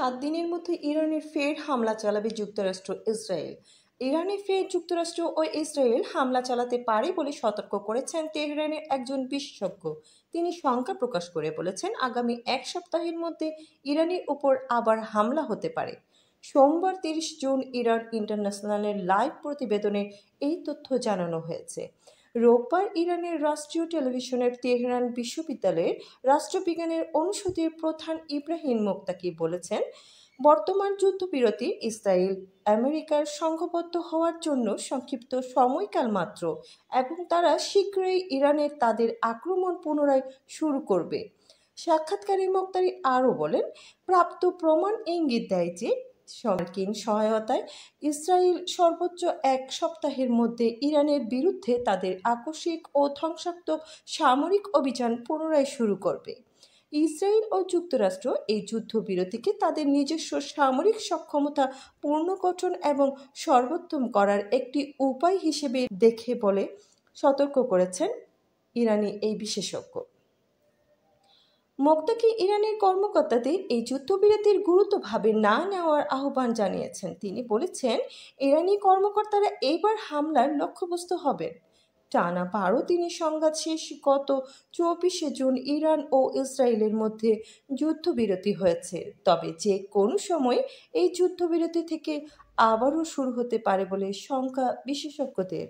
7 দিনের মধ্যে ইরানে ফের হামলা চালাবে যুক্তরাষ্ট্র ইসরায়েল। ইরানে ফের যুক্তরাষ্ট্র ও ইসরায়েল হামলা চালাতে পারে বলে সতর্ক করেছেন তেহরানের একজন বিশেষজ্ঞ। তিনি শঙ্কা প্রকাশ করে বলেছেন, আগামী এক সপ্তাহের মধ্যে ইরানের উপর আবার হামলা হতে পারে। সোমবার 30 জুন ইরান ইন্টারন্যাশনালের লাইভ প্রতিবেদনে এই তথ্য জানানো হয়েছে। রোববার ইরানের রাষ্ট্রীয় টেলিভিশনের তেহরান বিশ্ববিদ্যালয়ের রাষ্ট্রবিজ্ঞানের অনুষদের প্রধান ইব্রাহিম মোক্তাকি বলেছেন, বর্তমান যুদ্ধবিরতি ইসরায়েল আমেরিকার সংঘবদ্ধ হওয়ার জন্য সংক্ষিপ্ত সময়কাল মাত্র এবং তারা শীঘ্রই ইরানের তাদের আক্রমণ পুনরায় শুরু করবে। সাক্ষাৎকারে মোক্তারি আরও বলেন, প্রাপ্ত প্রমাণ ইঙ্গিত দেয় যে মার্কিন সহায়তায় ইসরায়েল সর্বোচ্চ এক সপ্তাহের মধ্যে ইরানের বিরুদ্ধে তাদের আকস্মিক ও ধ্বংসাত্মক সামরিক অভিযান পুনরায় শুরু করবে। ইসরায়েল ও যুক্তরাষ্ট্র এই যুদ্ধবিরতিকে তাদের নিজস্ব সামরিক সক্ষমতা পুনর্গঠন এবং সর্বোত্তম করার একটি উপায় হিসেবে দেখে বলে সতর্ক করেছেন ইরানি এই বিশেষজ্ঞ। মোক্তাকি ইরানের কর্মকর্তাদের এই যুদ্ধবিরতির গুরুত্বভাবে না নেওয়ার আহ্বান জানিয়েছেন। তিনি বলেছেন, ইরানি কর্মকর্তারা এবার হামলার লক্ষ্যবস্তু হবেন। টানা 12 দিনের সংঘাত শেষ গত 24 জুন ইরান ও ইসরায়েলের মধ্যে যুদ্ধবিরতি হয়েছে, তবে যে কোনো সময় এই যুদ্ধবিরতি থেকে আবারও শুরু হতে পারে বলে শঙ্কা বিশেষজ্ঞদের।